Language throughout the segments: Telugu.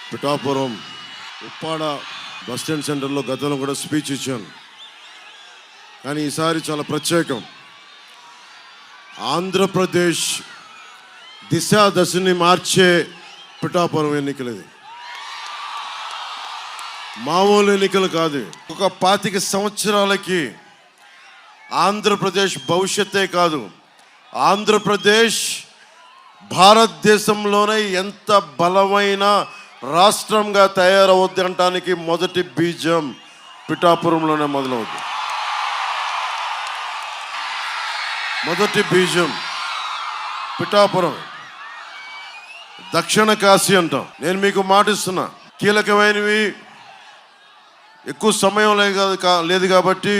పిఠాపురం ఉప్పాడ బస్ స్టాండ్ సెంటర్లో గతంలో కూడా స్పీచ్ ఇచ్చాను. కానీ ఈసారి చాలా ప్రత్యేకం. ఆంధ్రప్రదేశ్ దశని మార్చే పిఠాపురం ఎన్నికలు. ఇది మామూలు ఎన్నికలు కాదు. ఒక 25 సంవత్సరాలకి ఆంధ్రప్రదేశ్ భవిష్యత్తే కాదు, ఆంధ్రప్రదేశ్ భారతదేశంలోనే ఎంత బలమైన రాష్ట్రంగా తయారవుద్ది అనటానికి మొదటి బీజం పిఠాపురంలోనే మొదలవుద్ది. మొదటి బీజం పిఠాపురం. దక్షిణ కాశీ అంటాం. నేను మీకు మాటిస్తున్నా, కీలకమైనవి ఎక్కువ సమయం లేదు కాబట్టి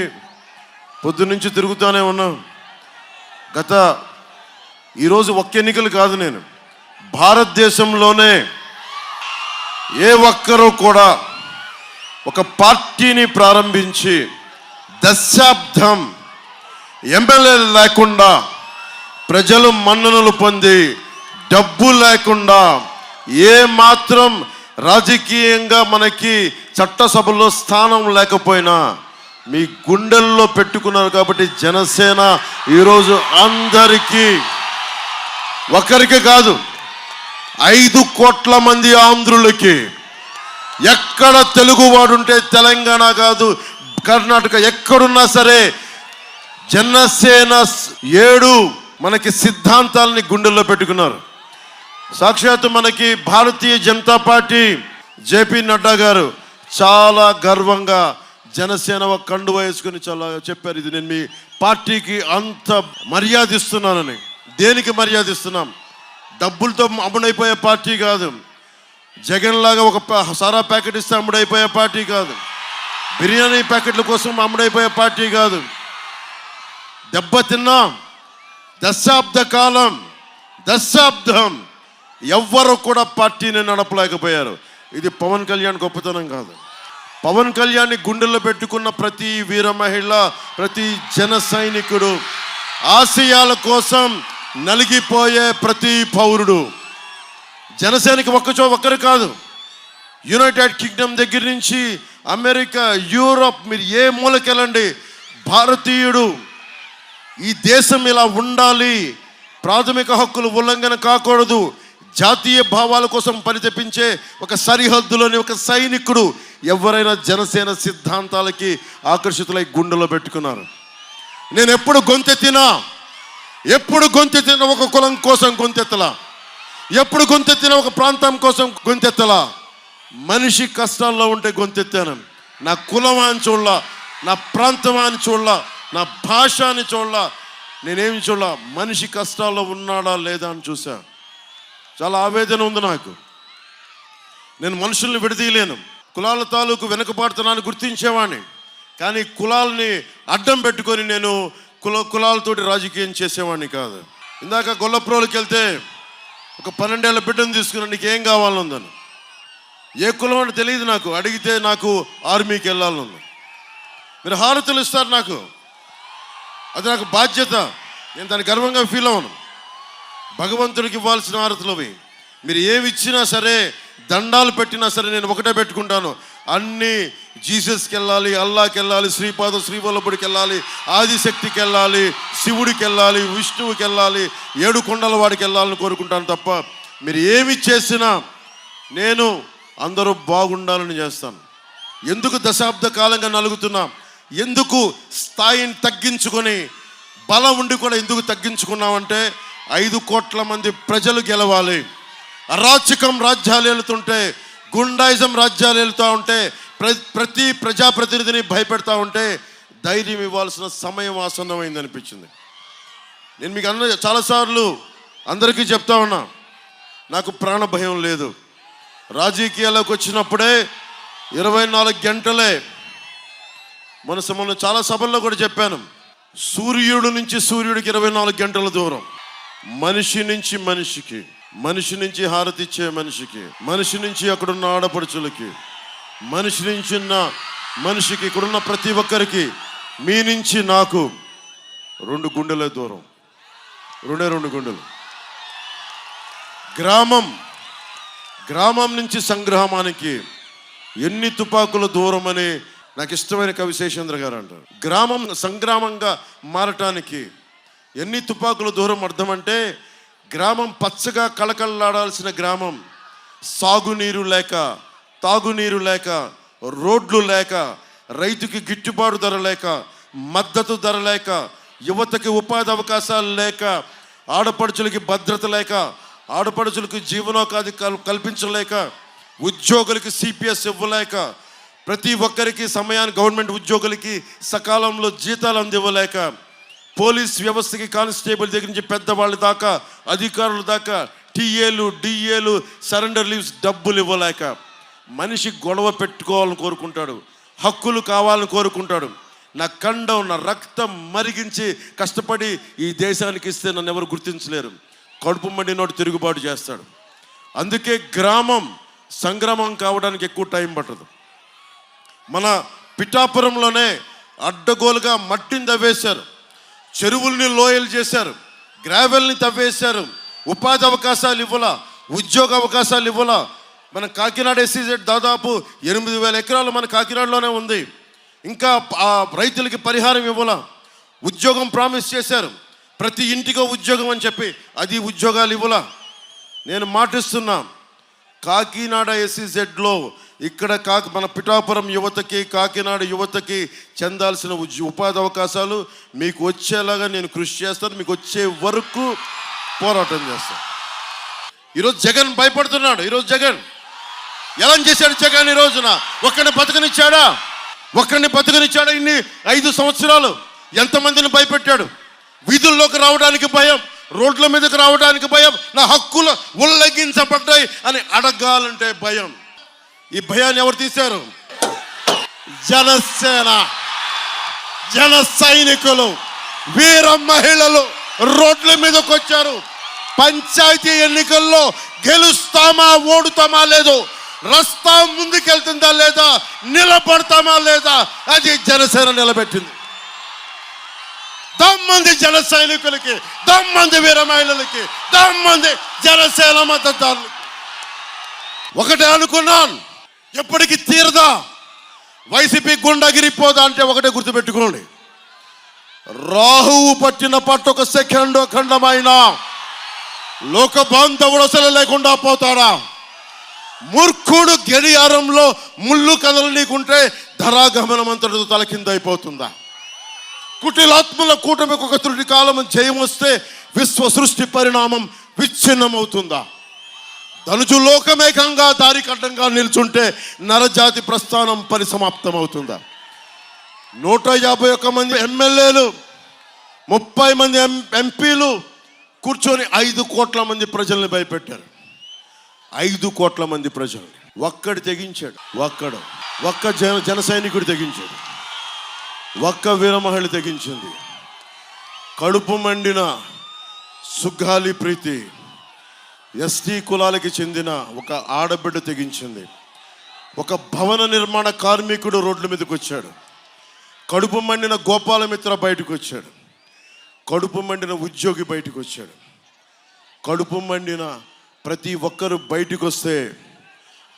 పొద్దున్నుంచి తిరుగుతూనే ఉన్నాం. ఈరోజు ఒక్క ఎన్నికలు కాదు, నేను భారతదేశంలోనే ఏ ఒక్కరూ కూడా ఒక పార్టీని ప్రారంభించి దశాబ్దం ఎమ్మెల్యేలు లేకుండా, ప్రజలు మన్ననలు పొంది, డబ్బు లేకుండా, ఏ మాత్రం రాజకీయంగా మనకి చట్టసభలో స్థానం లేకపోయినా మీ గుండెల్లో పెట్టుకున్నారు. కాబట్టి జనసేన ఈరోజు అందరికీ, ఒకరికి కాదు 5 కోట్ల మంది ఆంధ్రులకి, ఎక్కడ తెలుగువాడుంటే తెలంగాణ కాదు కర్ణాటక ఎక్కడున్నా సరే జనసేన 7 మనకి సిద్ధాంతాలని గుండెల్లో పెట్టుకున్నారు. సాక్షాత్తు మనకి భారతీయ జనతా పార్టీ జేపీ నడ్డా గారు చాలా గర్వంగా జనసేన కండువ వేసుకుని చాలా చెప్పారు. ఇది నేను మీ పార్టీకి అంత మర్యాదిస్తున్నానని. దేనికి మర్యాదిస్తున్నాం? డబ్బులతో అమ్ముడైపోయే పార్టీ కాదు. జగన్ లాగా ఒక సారా ప్యాకెట్ ఇస్తే అమ్ముడైపోయే పార్టీ కాదు. బిర్యానీ ప్యాకెట్ల కోసం అమ్ముడైపోయే పార్టీ కాదు. దెబ్బతిన్నాం. దశాబ్దం ఎవ్వరు కూడా పార్టీని నడపలేకపోయారు. ఇది పవన్ కళ్యాణ్ గొప్పతనం కాదు. పవన్ కళ్యాణ్ని గుండెల్లో పెట్టుకున్న ప్రతి వీర మహిళ, ప్రతి జన సైనికుడు, ఆశయాల కోసం నలిగిపోయే ప్రతి పౌరుడు జనసేనకి ఒక్కరు కాదు. యునైటెడ్ కింగ్డమ్ దగ్గర నుంచి అమెరికా, యూరోప్, మీరు ఏ మూలకెళ్ళండి, భారతీయుడు ఈ దేశం ఇలా ఉండాలి, ప్రాథమిక హక్కులు ఉల్లంఘన కాకూడదు, జాతీయ భావాల కోసం పరితపించే ఒక సరిహద్దులోని ఒక సైనికుడు ఎవరైనా జనసేన సిద్ధాంతాలకి ఆకర్షితులై గుండెలో పెట్టుకున్నారు. నేను ఎప్పుడు గొంతెత్తినా ఒక కులం కోసం గొంతెత్తలా, ఎప్పుడు గొంతెత్తినా ఒక ప్రాంతం కోసం గొంతెత్తలా. మనిషి కష్టాల్లో ఉంటే గొంతెత్తాను. నా కులం అని చూడలా, నా ప్రాంతం అని చూడలా, నా భాష అని చూడలా, నేనేమి చూడలా, మనిషి కష్టాల్లో ఉన్నాడా లేదా అని చూసా. చాలా ఆవేదన ఉంది నాకు. నేను మనుషుల్ని విడదీయలేను. కులాల తాలూకు వెనుకబాటుతనాన్ని గుర్తించేవాడిని. కానీ కులాలని అడ్డం పెట్టుకొని నేను కులాలతోటి రాజకీయం చేసేవాడిని కాదు. ఇందాక గొల్లప్రోలకి వెళ్తే ఒక 12 ఏళ్ల బిడ్డను తీసుకుని నీకు ఏం కావాలనుందని, ఏ కులం అని తెలియదు నాకు. అడిగితే నాకు ఆర్మీకి వెళ్ళాలనుంది. మీరు హారతులు ఇస్తారు నాకు, అది నాకు బాధ్యత. నేను దాన్ని గర్వంగా ఫీల్ అవ్వను. భగవంతుడికి ఇవ్వాల్సిన హారతులు అవి. మీరు ఏమి ఇచ్చినా సరే, దండాలు పెట్టినా సరే నేను ఒకటే పెట్టుకుంటాను, అన్నీ జీసస్కి వెళ్ళాలి, అల్లాకి వెళ్ళాలి, శ్రీవల్లభుడికి వెళ్ళాలి, ఆదిశక్తికి వెళ్ళాలి, శివుడికి వెళ్ళాలి, విష్ణువుకి వెళ్ళాలి, 7 కొండల వాడికి వెళ్ళాలని కోరుకుంటాను తప్ప మీరు ఏమి చేసినా నేను అందరూ బాగుండాలని చేస్తాను. ఎందుకు దశాబ్ద కాలంగా నలుగుతున్నా? ఎందుకు స్థాయిని తగ్గించుకొని, బలం ఉండి కూడా ఎందుకు తగ్గించుకున్నామంటే 5 కోట్ల మంది ప్రజలు గెలవాలి. అరాచకం రాజ్యాలు వెళుతుంటే, గుండాయిజం రాజ్యాలు వెళుతూ ఉంటే, ప్రతి ప్రజాప్రతినిధిని భయపెడతా ఉంటే ధైర్యం ఇవ్వాల్సిన సమయం ఆసన్నమైంది అనిపించింది. నేను మీకు చాలాసార్లు అందరికీ చెప్తా ఉన్నా, నాకు ప్రాణ భయం లేదు. రాజకీయాల్లోకి వచ్చినప్పుడే 24 గంటలే, మొన్న చాలా సభల్లో కూడా చెప్పాను, సూర్యుడు నుంచి సూర్యుడికి 24 గంటల దూరం. మనిషి నుంచి మనిషికి, మనిషి నుంచి హారతి ఇచ్చే మనిషికి, మనిషి నుంచి అక్కడున్న ఆడపడుచులకి, మనిషి నుంచి ఉన్న మనిషికి, ఇక్కడున్న ప్రతి ఒక్కరికి, మీ నుంచి నాకు 2 గుండెల దూరం. 2 గుండెలు. గ్రామం గ్రామం నుంచి సంగ్రామానికి ఎన్ని తుపాకుల దూరం అని నాకు ఇష్టమైన కవి శేషేంద్ర గారు అంటారు. గ్రామం సంగ్రామంగా మారటానికి ఎన్ని తుపాకుల దూరం అర్థం అంటే, గ్రామం పచ్చగా కళకళలాడాల్సిన గ్రామం సాగునీరు లేక, తాగునీరు లేక, రోడ్లు లేక, రైతుకి గిట్టుబాటు ధర లేక, మద్దతు ధర లేక, యువతకి ఉపాధి అవకాశాలు లేక, ఆడపడుచులకి భద్రత లేక, ఆడపడుచులకు జీవనోపాధి కల్పించలేక, ఉద్యోగులకి సిపిఎస్ ఇవ్వలేక, ప్రతి ఒక్కరికి సమయానికి గవర్నమెంట్ ఉద్యోగులకి సకాలంలో జీతాలు అందివ్వలేక, పోలీస్ వ్యవస్థకి కానిస్టేబుల్ దగ్గర నుంచి పెద్దవాళ్ళ దాకా, అధికారుల దాకా టీఏలు డిఏలు సరెండర్ లీవ్స్ డబ్బులు ఇవ్వలేక, మనిషి గొడవ పెట్టుకోవాలని కోరుకుంటాడు, హక్కులు కావాలని కోరుకుంటాడు. నా కండం నా రక్తం మరిగించి కష్టపడి ఈ దేశానికి ఇస్తే నన్ను ఎవరు గుర్తించలేరు, కడుపు మండి నోటి తిరుగుబాటు చేస్తాడు. అందుకే గ్రామం సంగ్రామం కావడానికి ఎక్కువ టైం పట్టదు. మన పిఠాపురంలోనే అడ్డగోలుగా మట్టిని తవ్వేశారు, చెరువుల్ని లోయలు చేశారు, గ్రావెల్ని తవ్వేశారు, ఉపాధి అవకాశాలు ఇవ్వాల, ఉద్యోగ అవకాశాలు ఇవ్వాల. మన కాకినాడ ఎస్సీజెడ్ దాదాపు 8,000 ఎకరాలు మన కాకినాడలోనే ఉంది. ఇంకా ఆ రైతులకి పరిహారం ఇవ్వాల, ఉద్యోగం ప్రామిస్ చేశారు, ప్రతి ఇంటికో ఉద్యోగం అని చెప్పి అది ఉద్యోగాలు ఇవ్వాల. నేను మాటిస్తున్నా, కాకినాడ ఎస్సీజెడ్లో ఇక్కడ మన పిఠాపురం యువతకి, కాకినాడ యువతకి చెందాల్సిన ఉపాధి అవకాశాలు మీకు వచ్చేలాగా నేను కృషి చేస్తాను. మీకు వచ్చే వరకు పోరాటం చేస్తాను. ఈరోజు జగన్ భయపడుతున్నాడు. ఈరోజు జగన్ ఎలా చేశాడు? జగన్ ఈ రోజున ఒక్కడిని బతకనిచ్చాడా? ఇన్ని 5 సంవత్సరాలు ఎంతమందిని భయపెట్టాడు? వీధుల్లోకి రావడానికి భయం, రోడ్ల మీదకి రావడానికి భయం, నా హక్కులు ఉల్లంఘించబడ్డాయి అని అడగాలంటే భయం. ఈ భయాన్ని ఎవరు తీశారు? జనసేన, జన సైనికులు, వీర మహిళలు రోడ్ల మీదకి వచ్చారు. పంచాయతీ ఎన్నికల్లో గెలుస్తామా ఓడుతామా లేదు, రస్తా ముందుకెళ్తుందా లేదా, నిలబడతామా లేదా, అది జనసేన నిలబెట్టింది. దమ్మంది జన సైనికులకి, దమ్మంది వీర మహిళలకి, దమ్మంది జనసేన మద్దతుదారులకి. ఒకటే అనుకున్నాను, ఎప్పటికీ తీరదా, వైసీపీ గుండగిరిపోదా అంటే ఒకటే గుర్తుపెట్టుకోండి, రాహువు పట్టిన పట్టు ఒక సెకండ్ ఖండమైన లోక బాంధవుడు అసలు లేకుండా పోతాడా? మూర్ఖుడు గడియారంలో ముళ్ళు కదలనీకుంటే ధరాగమనం అంతటితో తలకిందైపోతుందా? కుటిలాత్మల కూటమికి ఒక త్రుటి కాలం జయం వస్తే విశ్వ సృష్టి పరిణామం విచ్ఛిన్నమవుతుందా? ధనుజు లోకమేకంగా దారికడ్డంగా నిల్చుంటే నరజాతి ప్రస్థానం పరిసమాప్తమవుతుందా? 151 మంది ఎమ్మెల్యేలు, 30 మంది ఎంపీలు కూర్చొని 5 కోట్ల మంది ప్రజల్ని భయపెట్టారు. 5 కోట్ల మంది ప్రజలు ఒక్కడు తెగించాడు. ఒక్క జన సైనికుడు తెగించాడు. ఒక్క వీరమహిళ తెగించింది. కడుపు మండిన సుగ్గాలి ప్రీతి ఎస్టీ కులాలకి చెందిన ఒక ఆడబిడ్డ తెగించింది. ఒక భవన నిర్మాణ కార్మికుడు రోడ్ల మీదకి వచ్చాడు. కడుపు మండిన గోపాలమిత్ర బయటకు వచ్చాడు. కడుపు మండిన ఉద్యోగి బయటకు వచ్చాడు. కడుపు మండిన ప్రతి ఒక్కరు బయటకు వస్తే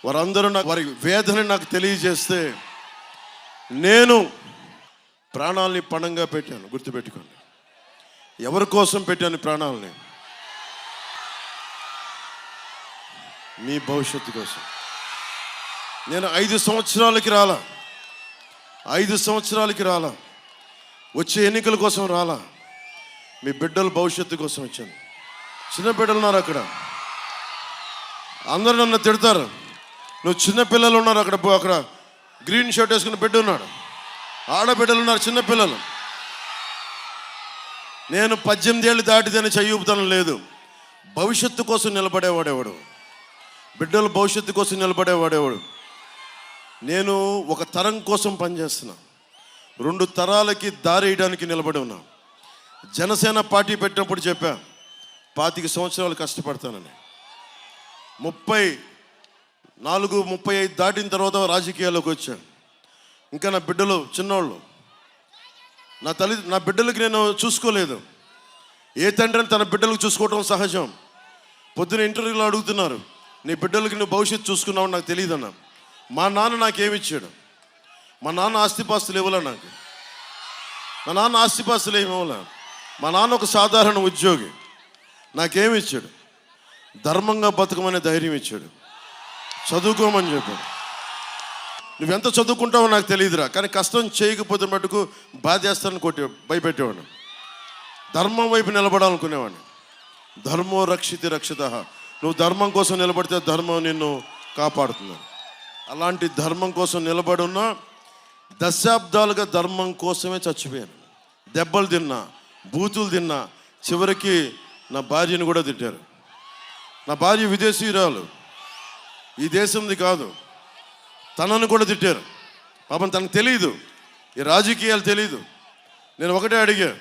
వారందరూ వారి వేదన నాకు తెలియజేస్తే నేను ప్రాణాలని పణంగా పెట్టాను. గుర్తుపెట్టుకోండి, ఎవరి కోసం పెట్టాను ప్రాణాలని? మీ భవిష్యత్తు కోసం. నేను 5 సంవత్సరాలకి రాలా, 5 సంవత్సరాలకి రాలా, వచ్చే ఎన్నికల కోసం రాలా, మీ బిడ్డల భవిష్యత్తు కోసం వచ్చాను. చిన్న బిడ్డలు ఉన్నారు అక్కడ, అందరూ నన్ను తిడతారు, నువ్వు చిన్న పిల్లలు ఉన్నారు అక్కడ గ్రీన్ షర్ట్ వేసుకున్న బిడ్డ ఉన్నాడు, ఆడబిడ్డలు ఉన్నారు, చిన్నపిల్లలు. నేను 18 ఏళ్ళు దాటితేనే చెయ్యూపుతనం లేదు. భవిష్యత్తు కోసం నిలబడేవాడేవాడు, బిడ్డల భవిష్యత్తు కోసం నిలబడేవాడేవాడు. నేను ఒక తరం కోసం పనిచేస్తున్నా, 2 తరాలకి దారి వేయడానికి నిలబడి ఉన్నా. జనసేన పార్టీ పెట్టినప్పుడు చెప్పా 25 సంవత్సరాలు కష్టపడతానని. 34, 35 దాటిన తర్వాత రాజకీయాల్లోకి వచ్చాను. ఇంకా నా బిడ్డలు చిన్నోళ్ళు, నా బిడ్డలకి నేను చూసుకోలేదు. ఏ తండ్రిని తన బిడ్డలకు చూసుకోవటం సహజం. పొద్దున ఇంటర్వ్యూలో అడుగుతున్నారు, నీ బిడ్డలకి నువ్వు భవిష్యత్తు చూసుకున్నావు నాకు తెలియదన్నా. మా నాన్న నాకేమిచ్చాడు? మా నాన్న ఆస్తిపాస్తులు ఇవ్వలే నాకు. మా నాన్న ఆస్తిపాస్తులు ఏమి ఇవ్వలే. మా నాన్న ఒక సాధారణ ఉద్యోగి. నాకేమి ఇచ్చాడు? ధర్మంగా బతకమనే ధైర్యం ఇచ్చాడు, చదువుకోమని చెప్పాడు. నువ్వెంత చదువుకుంటావో నాకు తెలియదురా, కానీ కష్టం చేయకపోతే మటుకు బాధేస్తానని భయపెట్టేవాడు. ధర్మం వైపు నిలబడాలనుకునేవాడిని. ధర్మో రక్షితి రక్షిత. నువ్వు ధర్మం కోసం నిలబడితే ధర్మం నిన్ను కాపాడుతుంది. అలాంటి ధర్మం కోసం నిలబడున్నా దశాబ్దాలుగా ధర్మం కోసమే చచ్చిపోయాను. దెబ్బలు తిన్నా, బూతులు తిన్నా, చివరికి నా భార్యను కూడా తిట్టారు. నా భార్య విదేశీయురాలు, ఈ దేశంది కాదు. తనను కూడా తిట్టారు. పాపం తనకు తెలియదు, ఈ రాజకీయాలు తెలియదు. నేను ఒకటే అడిగా,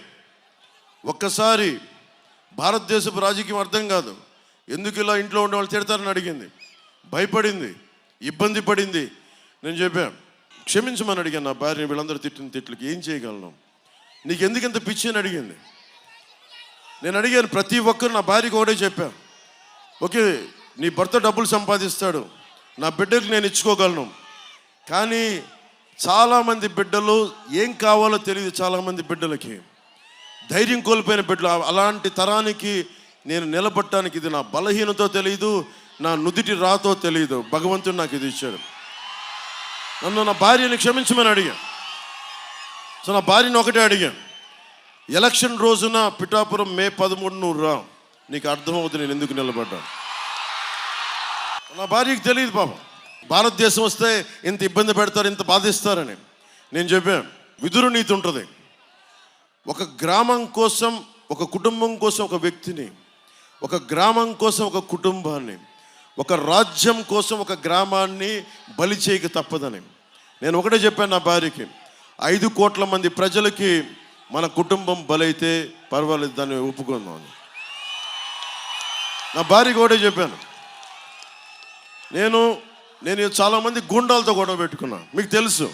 ఒక్కసారి భారతదేశపు రాజకీయం అర్థం కాదు, ఎందుకు ఇలా ఇంట్లో ఉండే వాళ్ళు తిడతారని అడిగింది. భయపడింది, ఇబ్బంది పడింది. నేను చెప్పాను, క్షమించమని అడిగాను నా భార్యని. వీళ్ళందరూ తిట్టిన తిట్లకి ఏం చేయగలను, నీకు ఎందుకు ఇంత పిచ్చి అని అడిగింది. నేను అడిగాను, ప్రతి ఒక్కరు నా భార్యకి ఒకటే చెప్పాను, ఓకే నీ భర్త డబ్బులు సంపాదిస్తాడు, నా బిడ్డకి నేను ఇచ్చుకోగలను. కానీ చాలామంది బిడ్డలు ఏం కావాలో తెలియదు. చాలామంది బిడ్డలకి ధైర్యం కోల్పోయిన బిడ్డలు. అలాంటి తరానికి నేను నిలబడటానికి ఇది నా బలహీనతో తెలియదు, నా నుదిటి రాతో తెలియదు. భగవంతుడు నాకు ఇది ఇచ్చాడు. నన్ను నా భార్యని క్షమించమని అడిగాను. సో నా భార్యని ఒకటే అడిగాను, ఎలక్షన్ రోజున పిఠాపురం మే 13 నువ్వు రా, నీకు అర్థమవుతుంది నేను ఎందుకు నిలబడ్డాను. నా భార్యకి తెలియదు పాపం, భారతదేశం వస్తే ఇంత ఇబ్బంది పెడతారు, ఇంత బాధిస్తారని. నేను చెప్పాను, విదురు నీతి ఉంటుంది. ఒక గ్రామం కోసం, ఒక కుటుంబం కోసం ఒక వ్యక్తిని, ఒక గ్రామం కోసం ఒక కుటుంబాన్ని, ఒక రాజ్యం కోసం ఒక గ్రామాన్ని బలి చేయక తప్పదని. నేను ఒకటే చెప్పాను నా భార్యకి, 5 కోట్ల మంది ప్రజలకి మన కుటుంబం బలైతే పర్వాలేదు, దాన్ని ఒప్పుకుందాం. నా భార్యకి ఒకటే చెప్పాను. నేను చాలామంది గుండాలతో గొడవ పెట్టుకున్నాను. మీకు తెలుసు,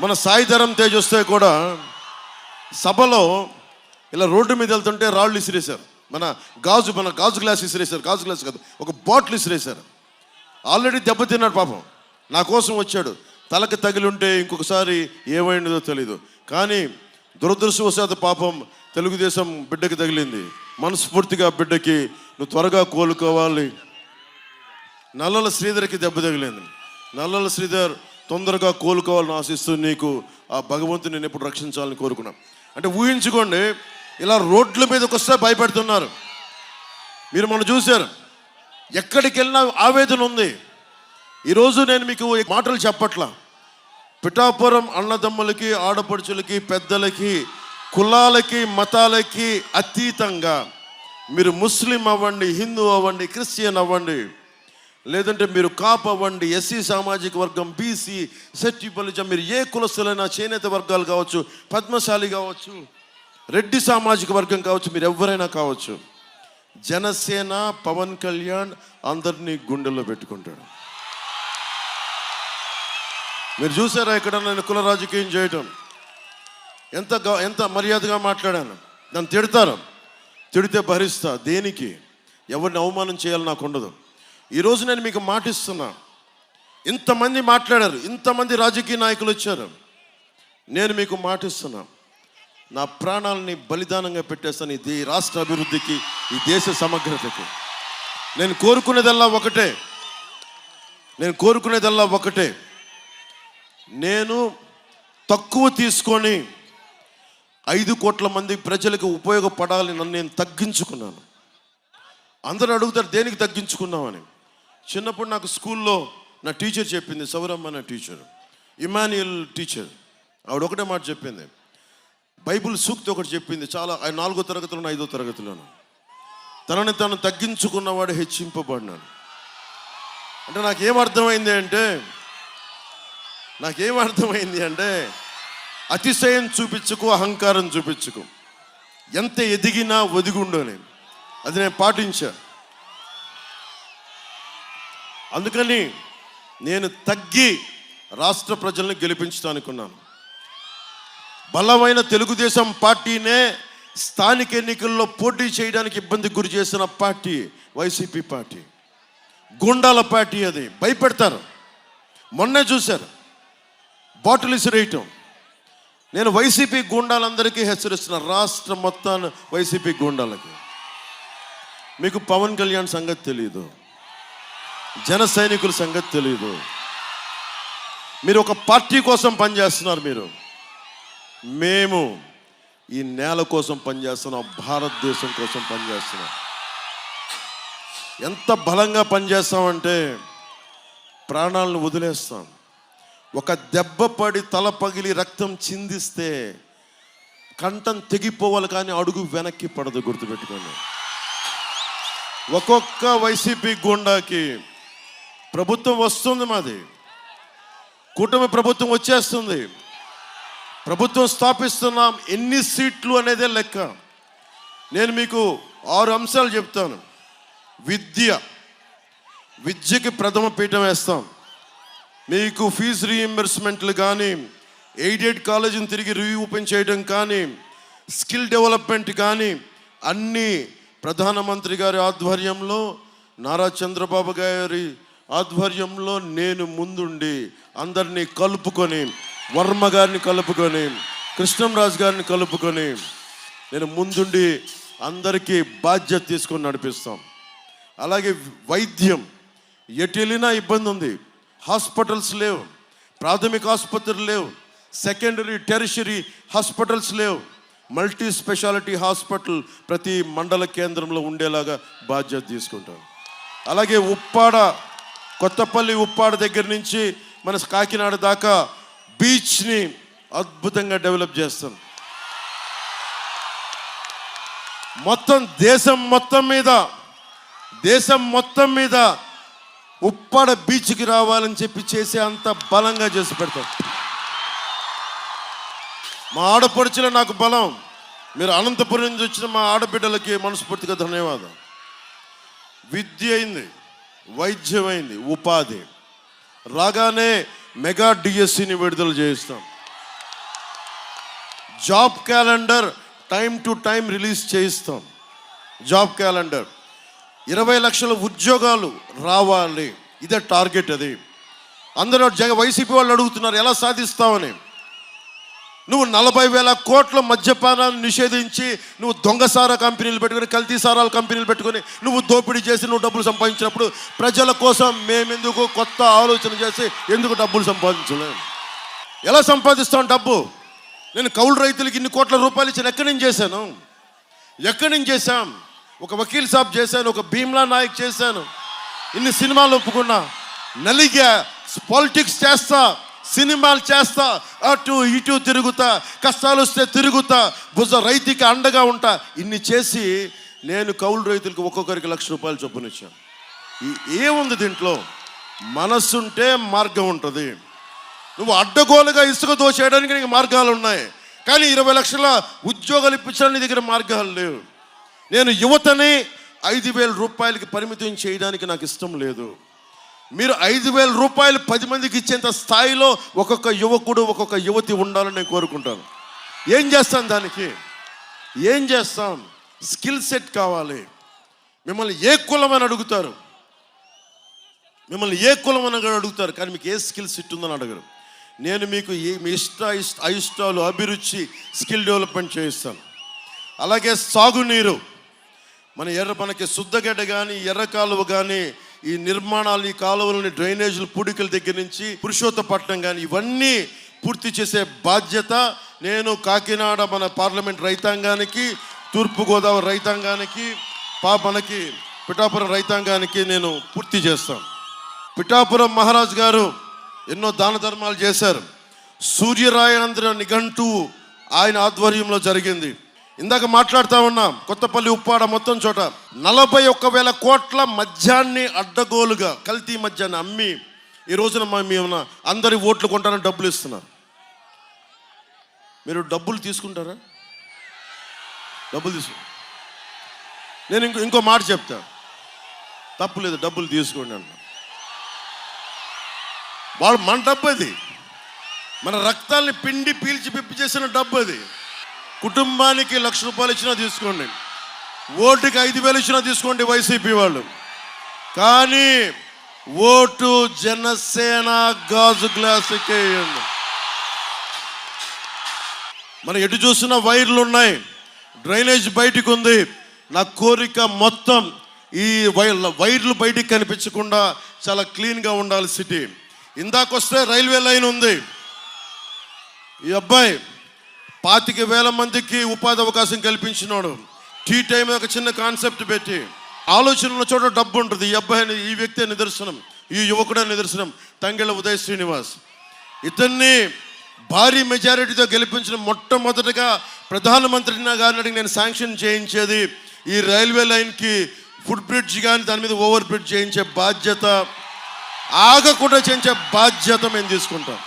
మన సాయిధరం తేజ్ వస్తే కూడా సభలో ఇలా రోడ్డు మీద వెళ్తుంటే రాళ్ళు ఇసిరేశారు. మన గాజు గ్లాస్ ఇసిరేశారు. గాజు గ్లాస్ కాదు, ఒక బాటిల్ ఇసిరేశారు. ఆల్రెడీ దెబ్బతిన్నాడు పాపం, నా కోసం వచ్చాడు. తలకి తగిలి ఉంటే ఇంకొకసారి ఏమైందో తెలీదు. కానీ దురదృష్టవశాత్తు పాపం తెలుగుదేశం బిడ్డకి తగిలింది. మనస్ఫూర్తిగా బిడ్డకి నువ్వు త్వరగా కోలుకోవాలి. నల్లల శ్రీధర్కి దెబ్బ తగిలింది. నల్లల శ్రీధర్ తొందరగా కోలుకోవాలని ఆశిస్తూ నీకు ఆ భగవంతుని నేను ఎప్పుడు రక్షించాలని కోరుకున్నాను. అంటే ఊహించుకోండి, ఇలా రోడ్ల మీదకి వస్తే భయపెడుతున్నారు. మీరు మనం చూశారు, ఎక్కడికి వెళ్ళినా ఆవేదన ఉంది. ఈరోజు నేను మీకు మాటలు చెప్పట్లా. పిఠాపురం అన్నదమ్ములకి, ఆడపడుచులకి, పెద్దలకి, కులాలకి, మతాలకి అతీతంగా మీరు ముస్లిం అవ్వండి, హిందూ అవ్వండి, క్రిస్టియన్ అవ్వండి, లేదంటే మీరు కాప్ అవ్వండి, ఎస్సీ సామాజిక వర్గం, బీసీ, సెట్టిపల్లిజం, మీరు ఏ కులస్తులైనా, చేనేత వర్గాలు కావచ్చు, పద్మశాలి కావచ్చు, రెడ్డి సామాజిక వర్గం కావచ్చు, మీరు ఎవరైనా కావచ్చు, జనసేన పవన్ కళ్యాణ్ అందరినీ గుండెల్లో పెట్టుకుంటాడు. మీరు చూసారా ఇక్కడ నేను కుల రాజకీయం చేయటం? ఎంత మర్యాదగా మాట్లాడాను. నన్ను తిడతారు, తిడితే భరిస్తా. దేనికి? ఎవరిని అవమానం చేయాలి నాకు ఉండదు. ఈరోజు నేను మీకు మాటిస్తున్నా, ఇంతమంది మాట్లాడారు, ఇంతమంది రాజకీయ నాయకులు వచ్చారు. నేను మీకు మాటిస్తున్నా, నా ప్రాణాలని బలిదానంగా పెట్టేస్తాను ఈ రాష్ట్ర అభివృద్ధికి, ఈ దేశ సమగ్రతకి. నేను కోరుకునేదల్లా ఒకటే, నేను తక్కువ తీసుకొని 5 కోట్ల మంది ప్రజలకు ఉపయోగపడాలని నన్ను నేను తగ్గించుకున్నాను. అందరూ అడుగుతారు దేనికి తగ్గించుకున్నామని. చిన్నప్పుడు నాకు స్కూల్లో నా టీచర్ చెప్పింది, సౌరమ్మ నా టీచర్, ఇమాన్యుయల్ టీచర్. ఆవిడ ఒకటే మాట చెప్పింది, బైబిల్ సూక్తి ఒకటి చెప్పింది. చాలా 4వ తరగతిలోను 5వ తరగతిలోను, తనని తను తగ్గించుకున్నవాడు హెచ్చింపబడినాడు. అంటే నాకేమర్థమైంది అంటే అతిశయం చూపించుకు, అహంకారం చూపించుకు, ఎంత ఎదిగినా ఒదిగుండని, అది నేను పాటించా. అందుకని నేను తగ్గి రాష్ట్ర ప్రజల్ని గెలిపించడానుకున్నాను. బలమైన తెలుగుదేశం పార్టీనే స్థానిక ఎన్నికల్లో పోటీ చేయడానికి ఇబ్బంది గురి చేసిన party YCP party. Gundala party అది, భయపెడతారు. మొన్నే చూశారు బాటిల్ ఇసిరేయటం. నేను వైసీపీ గుండాలందరికీ హెచ్చరిస్తున్నా, రాష్ట్రం మొత్తాన్ని వైసీపీ గుండాలకి. మీకు పవన్ కళ్యాణ్ సంగతి తెలియదు, జన సైనికుల సంగతి తెలియదు. మీరు ఒక పార్టీ కోసం పనిచేస్తున్నారు. మేము ఈ నేల కోసం పనిచేస్తున్నాం, భారతదేశం కోసం పనిచేస్తున్నాం. ఎంత బలంగా పనిచేస్తామంటే ప్రాణాలను వదిలేస్తాం. ఒక దెబ్బ పడి తల పగిలి రక్తం చిందిస్తే కంఠం తెగిపోవాలి, కానీ అడుగు వెనక్కి పడదు, గుర్తుపెట్టుకోండి. ఒక్కొక్క వైసీపీ గుండాకి ప్రభుత్వం వస్తుంది, మాది కూటమి ప్రభుత్వం వచ్చేస్తుంది, ప్రభుత్వం స్థాపిస్తున్నాం. ఎన్ని సీట్లు అనేదే లెక్క. నేను మీకు 6 అంశాలు చెప్తాను. విద్యకి ప్రథమ పీఠం వేస్తాం. మీకు ఫీజు రీయింబర్స్మెంట్లు కానీ, ఎయిడెడ్ కాలేజీని తిరిగి రీఓపెన్ చేయడం కానీ, స్కిల్ డెవలప్మెంట్ కానీ అన్నీ ప్రధానమంత్రి గారి ఆధ్వర్యంలో, నారా చంద్రబాబు గారి ఆధ్వర్యంలో నేను ముందుండి అందరినీ కలుపుకొని, వర్మ గారిని కలుపుకొని, కృష్ణంరాజు గారిని కలుపుకొని నేను ముందుండి అందరికీ బాధ్యత తీసుకొని నడిపిస్తాం. అలాగే వైద్యం, ఎటు వెళ్ళినా ఇబ్బంది ఉంది. హాస్పిటల్స్ లేవు, ప్రాథమిక ఆసుపత్రులు లేవు, సెకండరీ టెరిషరీ హాస్పిటల్స్ లేవు. మల్టీ స్పెషాలిటీ హాస్పిటల్ ప్రతి మండల కేంద్రంలో ఉండేలాగా బాధ్యత తీసుకుంటాం. అలాగే కొత్తపల్లి ఉప్పాడ దగ్గర నుంచి మన కాకినాడ దాకా బీచ్ని అద్భుతంగా డెవలప్ చేస్తాం. దేశం మొత్తం మీద ఉప్పాడ బీచ్కి రావాలని చెప్పి చేసే అంత బలంగా చేసి పెడతాం. మా ఆడపడుచులో నాకు బలం. మీరు అనంతపురం నుంచి వచ్చిన మా ఆడబిడ్డలకి మనస్ఫూర్తిగా ధన్యవాదం. విద్య అయింది, వైద్యం అయింది, ఉపాధి రాగానే మెగా డిఎస్సిని విడుదల చేయిస్తాం. Job calendar time to time release చేయిస్తాం. జాబ్ క్యాలెండర్ 20 లక్షల ఉద్యోగాలు రావాలి, ఇదే టార్గెట్. అది అందరూ వైసీపీ వాళ్ళు అడుగుతున్నారు ఎలా సాధిస్తామని. నువ్వు 40,000 కోట్ల మద్యపానాన్ని నిషేధించి, నువ్వు దొంగసారా కంపెనీలు పెట్టుకొని, కల్తీ సారాల కంపెనీలు పెట్టుకొని నువ్వు దోపిడీ చేసి నువ్వు డబ్బులు సంపాదించినప్పుడు ప్రజల కోసం మేమెందుకు కొత్త ఆలోచన చేసి ఎందుకు డబ్బులు సంపాదించలేము? ఎలా సంపాదిస్తాం డబ్బు? నేను కౌలు రైతులకి ఇన్ని కోట్ల రూపాయలు ఇచ్చిన ఎక్కడి నుంచి చేశాం? ఒక వకీల్ సాబ్ చేశాను, ఒక భీమ్లా నాయక్ చేశాను, ఇన్ని సినిమాలు ఒప్పుకున్నా, నలిగా పాలిటిక్స్ చేస్తా, సినిమాలు చేస్తా, అటు ఇటు తిరుగుతా, కష్టాలు వస్తే తిరుగుతా, రైతుకి అండగా ఉంటా. ఇన్ని చేసి నేను కౌలు రైతులకు ఒక్కొక్కరికి ₹1,00,000 చొప్పునిచ్చాను. ఏముంది దీంట్లో? మనస్సుంటే మార్గం ఉంటుంది. నువ్వు అడ్డగోలుగా ఇసుక దోచేయడానికి నీకు మార్గాలు ఉన్నాయి, కానీ 20 లక్షల ఉద్యోగాలు ఇప్పించడానికి నీ దగ్గర మార్గాలు లేవు. నేను యువతని ₹5,000 పరిమితం చేయడానికి నాకు ఇష్టం లేదు. మీరు ₹5,000 10 మందికి ఇచ్చేంత స్థాయిలో ఒక్కొక్క యువకుడు, ఒక్కొక్క యువతి ఉండాలని నేను కోరుకుంటాను. ఏం చేస్తాం దానికి? స్కిల్ సెట్ కావాలి. మిమ్మల్ని ఏ కులం అని అడుగుతారు, కానీ మీకు ఏ స్కిల్ సెట్ ఉందని అడగరు. నేను మీకు మీ అయిష్టాలు, అభిరుచి, స్కిల్ డెవలప్మెంట్ చేయిస్తాను. అలాగే సాగునీరు, మనకి శుద్ధగడ్డ కానీ, ఎర్ర కాలువ కానీ, ఈ నిర్మాణాలు, ఈ కాలువలని, డ్రైనేజీలు, పూడికల దగ్గర నుంచి పురుషోత్తపట్నం కానీ ఇవన్నీ పూర్తి చేసే బాధ్యత నేను కాకినాడ మన పార్లమెంట్ రైతాంగానికి, తూర్పుగోదావరి రైతాంగానికి, మనకి పిఠాపురం రైతాంగానికి నేను పూర్తి చేస్తాను. పిఠాపురం మహారాజు గారు ఎన్నో దాన ధర్మాలు చేశారు. సూర్యరాయాంధ్ర నిఘంటువు ఆయన ఆధ్వర్యంలో జరిగింది. ఇందాక మాట్లాడుతూ ఉన్నాం, కొత్తపల్లి ఉప్పాడ మొత్తం చోట 41,000 కోట్ల మద్యాన్ని అడ్డగోలుగా, కల్తీ మద్యాన్ని అమ్మి ఈ రోజున మేము అందరి ఓట్లు కొంటారని డబ్బులు ఇస్తున్నారు. మీరు డబ్బులు తీసుకుంటారా? నేను ఇంకో మాట చెప్తా, తప్పులేదు, డబ్బులు తీసుకోండి అన్న. వాళ్ళు మన డబ్బు అది, మన రక్తాల్ని పిండి పీల్చి పిప్పి చేసిన డబ్బు అది. కుటుంబానికి ₹1,00,000 ఇచ్చినా తీసుకోండి, ఓటుకి 5,000 ఇచ్చినా తీసుకోండి వైసీపీ వాళ్ళు, కానీ ఓటు జనసేన గాజు గ్లాసుకే వేయండి. మనం ఎటు చూసినా వైర్లు ఉన్నాయి, డ్రైనేజ్ బయటికి ఉంది. నా కోరిక మొత్తం ఈ వైర్లు బయటికి కనిపించకుండా చాలా క్లీన్గా ఉండాలి సిటీ. ఇందాకొస్తే రైల్వే లైన్ ఉంది. ఈ అబ్బాయి 25,000 మందికి ఉపాధి అవకాశం కల్పించినాడు. టీ టైం ఒక చిన్న కాన్సెప్ట్ పెట్టి, ఆలోచన ఉన్న చోట డబ్బు ఉంటుంది. ఈ అబ్బాయి, ఈ వ్యక్తే నిదర్శనం, ఈ యువకుడే నిదర్శనం. తంగెళ్ళ ఉదయ్ శ్రీనివాస్. ఇతన్ని భారీ మెజారిటీతో గెలిపించిన మొట్టమొదటిగా ప్రధానమంత్రి గారిని అడిగి నేను శాంక్షన్ చేయించేది ఈ రైల్వే లైన్కి ఫుట్ బ్రిడ్జ్ కానీ దాని మీద ఓవర్ బ్రిడ్జ్ చేయించే బాధ్యత, ఆగకుండా చేయించే బాధ్యత మేము తీసుకుంటాం.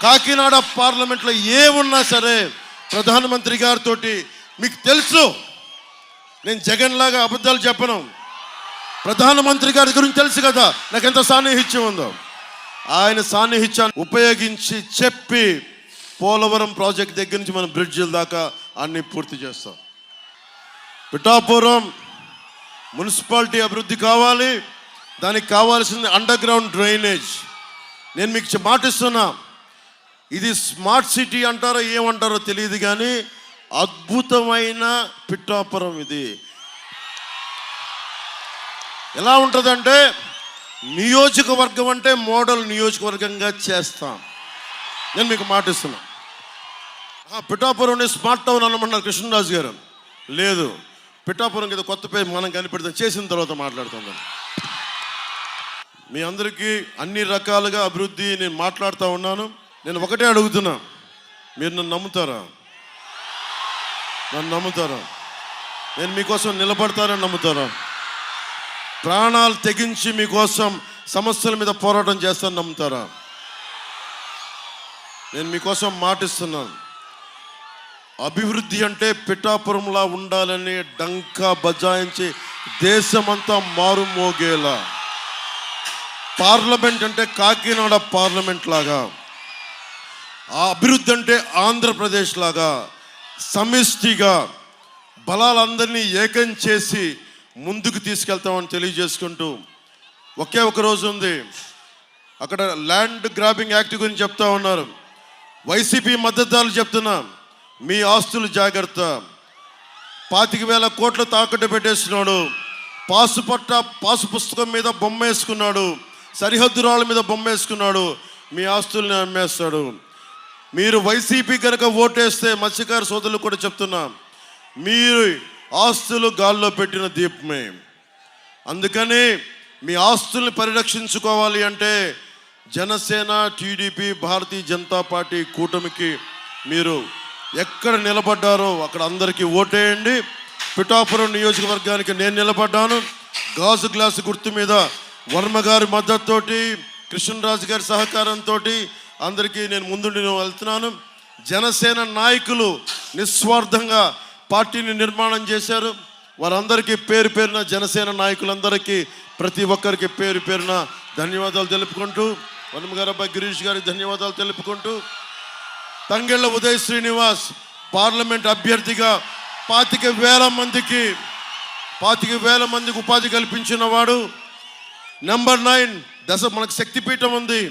కాకినాడ పార్లమెంట్లో ఏమున్నా సరే ప్రధానమంత్రి గారితో, మీకు తెలుసు నేను జగన్ లాగా అబద్ధాలు చెప్పను. ప్రధానమంత్రి గారి గురించి తెలుసు కదా నాకు ఎంత సాన్నిహిత్యం ఉందో. ఆయన సాన్నిహిత్యాన్ని ఉపయోగించి చెప్పి పోలవరం ప్రాజెక్ట్ దగ్గర నుంచి మనం బ్రిడ్జిల దాకా అన్ని పూర్తి చేస్తాం. పిఠాపురం మున్సిపాలిటీ అభివృద్ధి కావాలి. దానికి కావాల్సింది అండర్ గ్రౌండ్ డ్రైనేజ్. నేను మీకు మాటిస్తున్నా, ఇది స్మార్ట్ సిటీ అంటారో ఏమంటారో తెలియదు కానీ అద్భుతమైన పిఠాపురం ఇది. ఎలా ఉంటుందంటే నియోజకవర్గం అంటే మోడల్ నియోజకవర్గంగా చేస్తాం. నేను మీకు మాటిస్తున్నా. పిఠాపురం స్మార్ట్ టౌన్ అనమన్నారు కృష్ణరాజు గారు. లేదు, పిఠాపురం ఏదో కొత్త పేరు మనం కనిపెడతాం, చేసిన తర్వాత మాట్లాడుతుందాం. మీ అందరికీ అన్ని రకాలుగా అభివృద్ధి నేను మాట్లాడుతూ ఉన్నాను. నేను ఒకటే అడుగుతున్నా, మీరు నన్ను నమ్ముతారా? నన్ను నమ్ముతారా? నేను మీకోసం నిలబడతారని నమ్ముతారా? ప్రాణాలు తెగించి మీకోసం సమస్యల మీద పోరాటం చేస్తానని నమ్ముతారా? నేను మీకోసం మాటిస్తున్నాను. అభివృద్ధి అంటే పిఠాపురంలా ఉండాలని డంకా బజాయించి దేశమంతా మారుమోగేలా, పార్లమెంట్ అంటే కాకినాడ పార్లమెంట్ లాగా, ఆ అభివృద్ధి అంటే ఆంధ్రప్రదేశ్ లాగా సమిష్టిగా బలాలందరినీ ఏకం చేసి ముందుకు తీసుకెళ్తామని తెలియజేసుకుంటూ, ఒకే ఒక రోజు ఉంది. అక్కడ ల్యాండ్ గ్రాబింగ్ యాక్ట్ గురించి చెప్తా ఉన్నారు. వైసీపీ మద్దతుదారులు చెప్తున్నా, మీ ఆస్తులు జాగ్రత్త. 25,000 కోట్లు తాకట్టు పెట్టేస్తున్నాడు. పాసు పుస్తకం మీద బొమ్మ వేసుకున్నాడు, సరిహద్దు రాళ్ళ మీద బొమ్మ వేసుకున్నాడు. మీ ఆస్తుల్ని అమ్మేస్తాడు. మీరు వైసీపీ కనుక ఓటేస్తే మత్స్యకార సోదరులు కూడా చెప్తున్నా, మీరు ఆస్తులు గాల్లో పెట్టిన దీపమే. అందుకని మీ ఆస్తుల్ని పరిరక్షించుకోవాలి అంటే జనసేన, టీడీపీ, భారతీయ జనతా పార్టీ కూటమికి మీరు ఎక్కడ నిలబడ్డారో అక్కడ అందరికీ ఓటేయండి. పిఠాపురం నియోజకవర్గానికి నేను నిలబడ్డాను. గాజు గ్లాసు గుర్తు మీద వర్మ గారి మద్దతుతోటి, కృష్ణరాజు గారి సహకారంతో అందరికీ నేను ముందుండి వెళ్తున్నాను. జనసేన నాయకులు నిస్వార్థంగా పార్టీని నిర్మాణం చేశారు. వారందరికీ పేరు పేరున జనసేన నాయకులందరికీ ప్రతి ఒక్కరికి పేరు పేరున ధన్యవాదాలు తెలుపుకుంటూ, వర్మ గారు అబ్బాయి గిరీష్ గారికి ధన్యవాదాలు తెలుపుకుంటూ, తంగెళ్ళ ఉదయ్ శ్రీనివాస్ పార్లమెంట్ అభ్యర్థిగా 25,000 మందికి ఉపాధి కల్పించిన వాడు. నెంబర్ 9 మనకు శక్తిపీఠం ఉంది.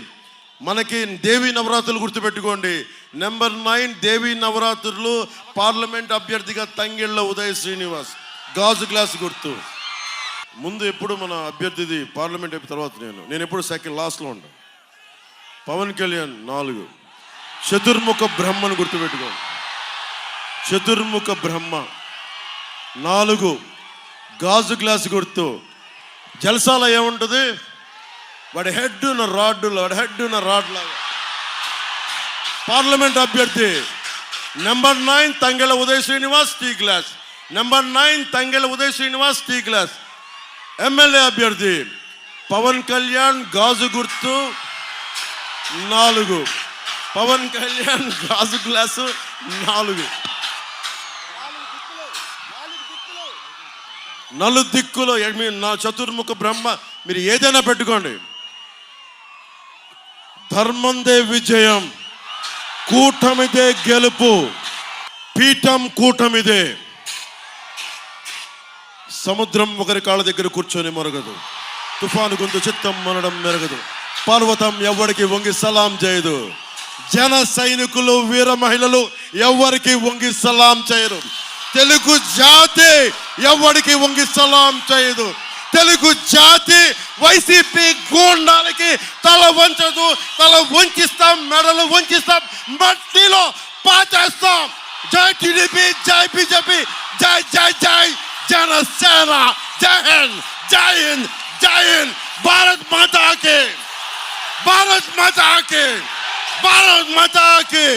మనకి దేవీ నవరాత్రులు గుర్తుపెట్టుకోండి. నెంబర్ 9 దేవీ నవరాత్రులు పార్లమెంట్ అభ్యర్థిగా తంగెళ్ళ ఉదయ్ శ్రీనివాస్, గాజు గ్లాస్ గుర్తు. ముందు ఎప్పుడు మన అభ్యర్థిది పార్లమెంట్ అయిపోయిన తర్వాత నేను ఎప్పుడు సెకండ్ లాస్ట్లో ఉంటాను. పవన్ కళ్యాణ్ 4 చతుర్ముఖ బ్రహ్మను గుర్తుపెట్టుకోండి. చతుర్ముఖ బ్రహ్మ 4 గాజు గ్లాస్ గుర్తు. జల్సాల ఏముంటుంది? వాడి హెడ్ ఉన్న రాడ్ లాగా పార్లమెంట్ అభ్యర్థి. Number 9 Thangella Uday Srinivas tea glass. Number 9 Thangella Uday Srinivas tea glass. MLA అభ్యర్థి పవన్ కళ్యాణ్ గాజు గుర్తు 4. పవన్ కళ్యాణ్ గాజు గ్లాసు 4. 4 దిక్కులు నా చతుర్ముఖ బ్రహ్మ. మీరు ఏదైనా పెట్టుకోండి. ధర్మందే విజయం, కూటమిదే గెలుపు, పీఠం కూటమిదే. సముద్రం ఒకరి కాళ్ళ దగ్గర కూర్చొని మొరగదు. తుఫాను గొంతు చిత్తం మనడం మెరగదు, పర్వతం ఎవరికి వంగి సలాం చేయదు, జన సైనికులు వీర మహిళలు ఎవరికి వంగి సలాం చేయరు, తెలుగు జాతి ఎవరికి వంగి సలాం చేయదు, తెలుగు జాతి వైసీపీ గూండాలకి తల వంచదు, తల వంచిస్తాం, మెడలు వంచిస్తాం, మట్టిలో పాచేస్తాం. జై టీడీపీ, జై బీజేపీ, జై జై జై జనసేన, జై హింద్, జై హింద్, జై హింద్. భారత్ మాతా కి, భారత్ మాతా కి, భారత్ మాతా కి.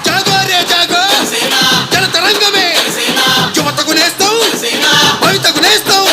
జాగో రే జాగో, జన తరంగమే, యువతకు నేస్తాం, భవితకు నేస్తాం.